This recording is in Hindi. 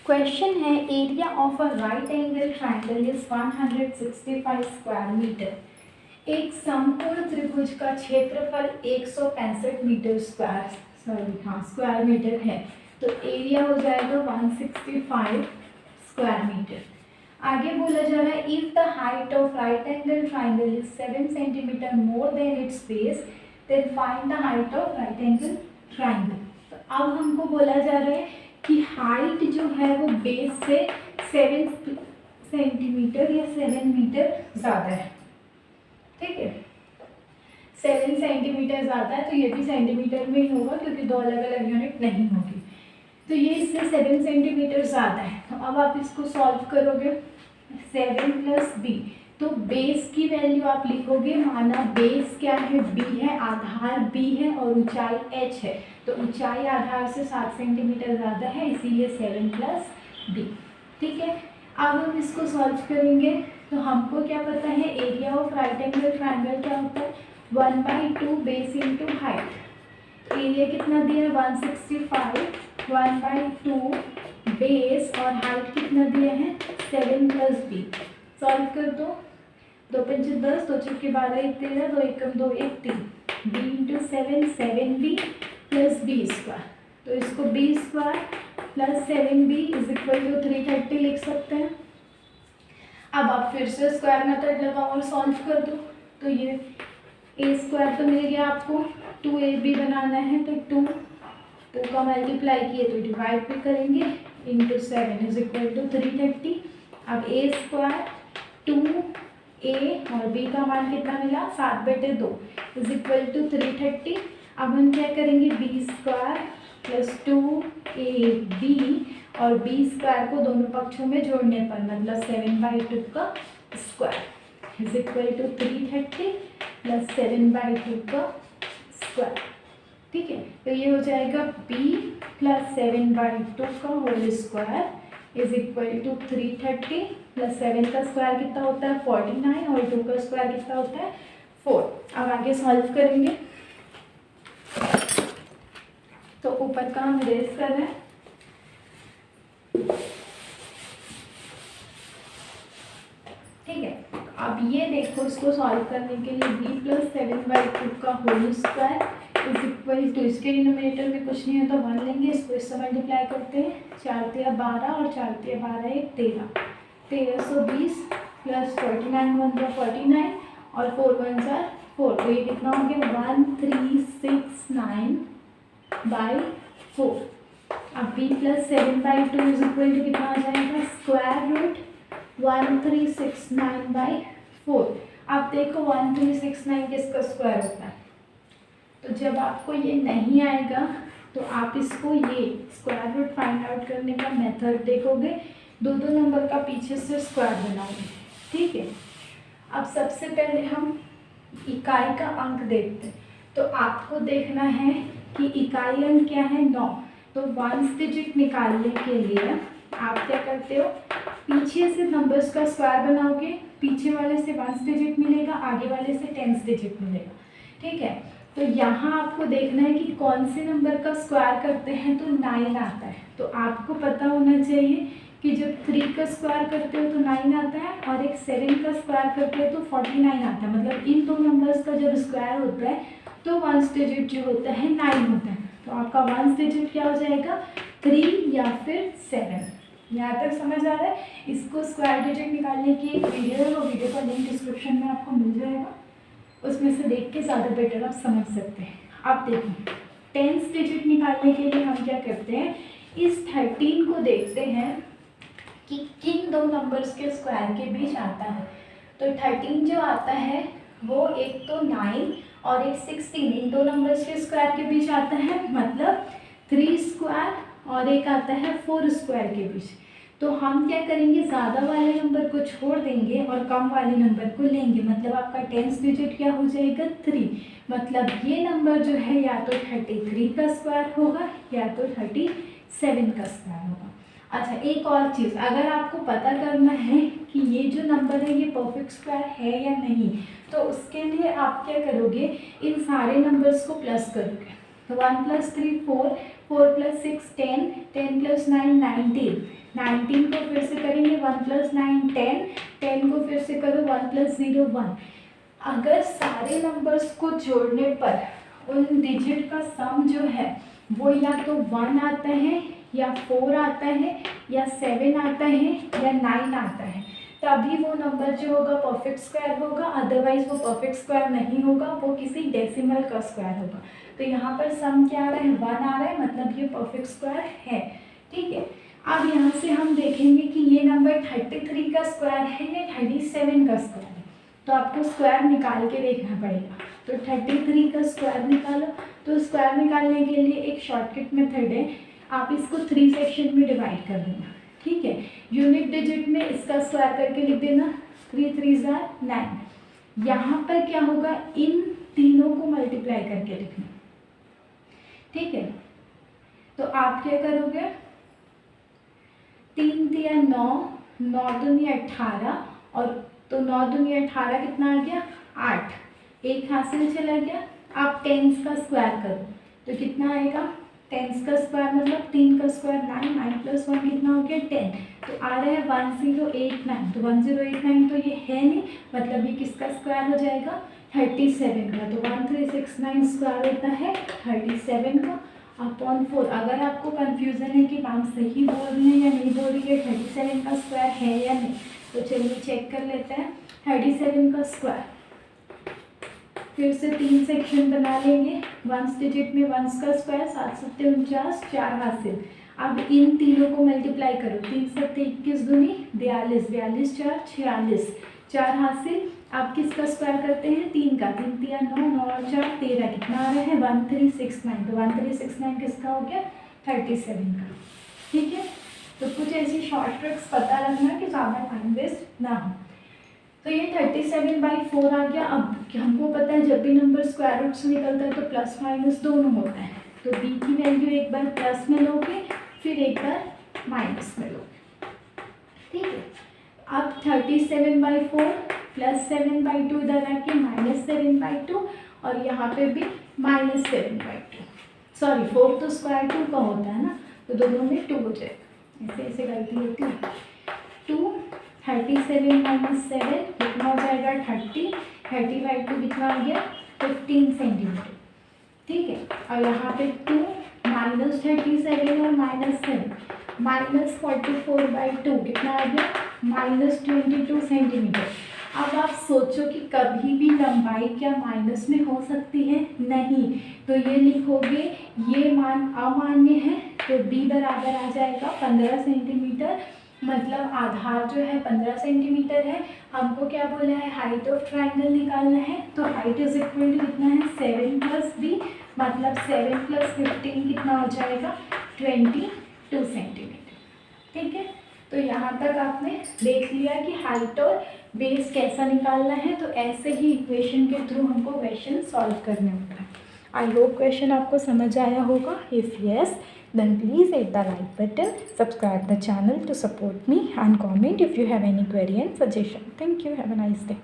क्वेश्चन है area of a right angle triangle is 165 square metre. एक समकोण त्रिभुज का क्षेत्रफल 165 मीटर स्क्वायर मीटर है, तो एरिया हो जाएगा 165 स्क्वायर मीटर। आगे बोला जा रहा है if the height of right angle triangle is 7 centimetre more than its base then find the height of right angle triangle. तो अब हमको बोला जा रहा है कि हाइट जो है वो बेस से 7 सेंटीमीटर या 7 मीटर ज़्यादा है। ठीक है, 7 सेंटीमीटर ज़्यादा है, तो ये भी सेंटीमीटर में ही होगा क्योंकि दो अलग अलग यूनिट नहीं होगी। तो ये इससे 7 सेंटीमीटर ज़्यादा है। तो अब आप इसको सॉल्व करोगे 7 + b, तो बेस की वैल्यू आप लिखोगे, माना बेस क्या है, b है, आधार b है और ऊंचाई h है, तो ऊंचाई आधार से 7 सेंटीमीटर ज़्यादा है, इसीलिए 7 + b। ठीक है, अब हम इसको सॉल्व करेंगे। तो हमको क्या पता है, area of right angle triangle क्या होता है, 1/2 बेस इंटू हाइट। एरिया कितना दिया है 165, 1/2 बेस और हाइट कितना दिया है 7 + b। सॉल्व कर दो, 2 × 5 = 10, 2 × 6 = 12, 1 13, 2 × 1 = 2, 1 3, b × 7 7b + b²। तो इसको b² + 7b = 330 लिख सकते हैं। अब आप फिर से स्क्वायर मेथड लगाओ और सॉल्व कर दो। तो ये a² तो मिल गया आपको, 2ab बनाना है तो 2 का मल्टीप्लाई किए तो डिवाइड भी करेंगे, × 7 = 330। अब a² 2a और b का मान कितना मिला 7/2 = 330। अब हम क्या करेंगे, b² + 2ab और b² को दोनों पक्षों में जोड़ने पर, मतलब 7/2 का स्क्वायर = 330 + 7/2 का स्क्वायर। ठीक है, तो ये हो जाएगा b + 7/2 का होल स्क्वायर = 330 + 7 का स्क्वायर कितना होता है 49 और 2 का स्क्वायर कितना होता है 4। अब आगे सॉल्व करेंगे। तो ऊपर का हम रेज कर रहे हैं, ठीक है। अब ये देखो, इसको सॉल्व करने के लिए b + 7/2 का होल स्क्वायर = इसके डिनोमिनेटर में कुछ नहीं है तो 1 लेंगे, इसको इससे मल्टीप्लाई करते हैं, 4 × 3 = 12 और 4 × 3 = 12 = 13, 1320 + 49 × 1 = 49 और 4 × 1 = 4, तो ये कितना हो गया 1369/4। अब b + 7/2 कितना आ जाएगा, √1369/4। अब देखो 1369 किसका स्क्वायर होता है, तो जब आपको ये नहीं आएगा तो आप इसको ये स्क्वायर रूट फाइंड आउट करने का मेथड देखोगे, दो नंबर का पीछे से स्क्वायर बनाओगे। ठीक है, अब सबसे पहले हम इकाई का अंक देखते हैं। तो आपको देखना है कि इकाई अंक क्या है 9, तो 1 डिजिट निकालने के लिए आप क्या करते हो, पीछे से नंबर्स का स्क्वायर बनाओगे, पीछे वाले से 1 डिजिट मिलेगा, आगे वाले से 10 डिजिट मिलेगा। ठीक है, तो यहाँ आपको देखना है कि कौन से नंबर का स्क्वायर करते हैं तो 9 आता है। तो आपको पता होना चाहिए कि जब 3 का स्क्वायर करते हो तो 9 आता है और एक 7 का स्क्वायर करते हो तो 49 आता है। मतलब इन दो नंबर्स का जब स्क्वायर होता है तो 1 डिजिट जो होता है 9 होता है। तो आपका 1 डिजिट क्या हो जाएगा 3 या फिर 7। यहाँ तक समझ आ रहा है। इसको स्क्वायर डिजिट निकालने की एक वीडियो है, वो वीडियो का लिंक डिस्क्रिप्शन में आपको मिल जाएगा, उसमें से देख के ज़्यादा बेटर आप समझ सकते हैं। अब देखिए 10 डिजिट निकालने के लिए हम क्या करते हैं, इस 13 को देखते हैं कि किन दो नंबर्स के स्क्वायर के बीच आता है। तो 13 जो आता है वो एक तो 9 और एक 16, इन दो नंबर्स के स्क्वायर के बीच आता है, मतलब 3² और एक आता है 4² के बीच। तो हम क्या करेंगे, ज़्यादा वाले नंबर को छोड़ देंगे और कम वाले नंबर को लेंगे, मतलब आपका 10 डिजिट क्या हो जाएगा 3। मतलब ये नंबर जो है या तो 33 का स्क्वायर होगा या तो 37 का स्क्वायर होगा। अच्छा, एक और चीज़, अगर आपको पता करना है कि ये जो नंबर है ये परफेक्ट स्क्वायर है या नहीं, तो उसके लिए आप क्या करोगे, इन सारे नंबर्स को प्लस करोगे। तो 1 + 3 4, 4 + 6 10, 10 + 9 19, 19 को फिर से करेंगे 1 + 9 10, 10 को फिर से करो 1 + 0 1। अगर सारे नंबर्स को जोड़ने पर उन डिजिट का सम जो है वो या तो 1 आता है या 4 आता है या 7 आता है या 9 आता है, तभी वो नंबर जो होगा परफेक्ट स्क्वायर होगा, अदरवाइज वो परफेक्ट स्क्वायर नहीं होगा, वो किसी डेसिमल का स्क्वायर होगा। तो यहाँ पर सम क्या आ रहा है 1 आ रहा है, मतलब ये परफेक्ट स्क्वायर है। ठीक है, अब यहाँ से हम देखेंगे कि ये नंबर 33 का स्क्वायर है या 37 का स्क्वायर है, तो आपको स्क्वायर निकाल के देखना पड़ेगा। तो 33 का स्क्वायर निकालो। तो स्क्वायर निकालने के लिए एक शॉर्टकट मेथड है, आप इसको 3 सेक्शन में डिवाइड कर देना। ठीक है, यूनिट डिजिट में इसका स्क्वायर करके लिख देना 3 3 9। यहाँ पर क्या होगा, इन तीनों को मल्टीप्लाई करके लिखना। ठीक है, तो आप क्या करोगे, 3 × 9, 9 दूनी 18, और तो 9 दूनी 18 कितना आ गया 8, एक हासिल चला गया। आप 10 का स्क्वायर करो तो कितना आएगा, 10 का स्क्वायर मतलब 3 का स्क्वायर 9, 9 + 1 कितना हो गया 10, तो आ रहा है 1089। तो 1089 तो ये है नहीं, मतलब ये किसका स्क्वायर हो जाएगा 37 का। तो 1369 स्क्वायर होता है 37 का अपॉन 4। अगर आपको कन्फ्यूज़न है कि मैम सही बोल रही है या नहीं बोल रही है, 37 का स्क्वायर है या नहीं, तो चलिए चेक कर लेते हैं। 37 का स्क्वायर, फिर से 3 सेक्शन बना लेंगे। 1 डिजिट में 1 का स्क्वायर 7 × 7 49, 4 हासिल। अब इन तीनों को मल्टीप्लाई करो, 3 × 7 21 दूनी 42, 42 4 46, 4 हासिल। आप किसका स्क्वायर करते हैं 3 का, 3 × 3 9, 9 और 4 13, कितना आ रहा है 1369। तो 1369 किसका हो गया 37 का। ठीक है, तो कुछ ऐसी शॉर्ट ट्रिक्स पता रखना कि ज़्यादा टाइम वेस्ट ना हो। तो ये 37/4 आ गया। अब हमको पता है जब भी नंबर स्क्वायर रूट से निकलता है तो प्लस माइनस दोनों होता है, तो b की वैल्यू एक बार प्लस में लोगे फिर एक बार माइनस में लोगे। ठीक है, अब 37/4 + 7/2 इधर आके -7/2, और यहाँ पे भी -7/2। सॉरी 4 तो स्क्वायर 2 का होता है ना, तो दोनों में 2 हो जाएगा, ऐसे ऐसे गलती होती है। 2 37 - 7 कितना हो जाएगा 30, 30/2 कितना आ गया 15 सेंटीमीटर। ठीक है, और यहाँ पे 2 -37 और -7 -44/2 कितना आ गया -22 सेंटीमीटर। अब आप सोचो कि कभी भी लंबाई क्या माइनस में हो सकती है, नहीं, तो ये लिखोगे ये मान अमान्य है, तो b बराबर आ जाएगा 15 सेंटीमीटर, मतलब आधार जो है 15 सेंटीमीटर है। हमको क्या बोला है, हाइट ऑफ ट्राइंगल निकालना है, तो हाइट इज इक्वल टू कितना है 7 + b, मतलब 7 + 15 कितना हो जाएगा 22 सेंटीमीटर। ठीक है, तो यहाँ तक आपने देख लिया कि हाइट और बेस कैसा निकालना है, तो ऐसे ही इक्वेशन के थ्रू हमको क्वेश्चन सॉल्व करने होता है। आई होप क्वेश्चन आपको समझ आया होगा। If yes, then please hit the like button, subscribe the channel to support me, and comment if you have any query and suggestion. Thank you. Have a nice day.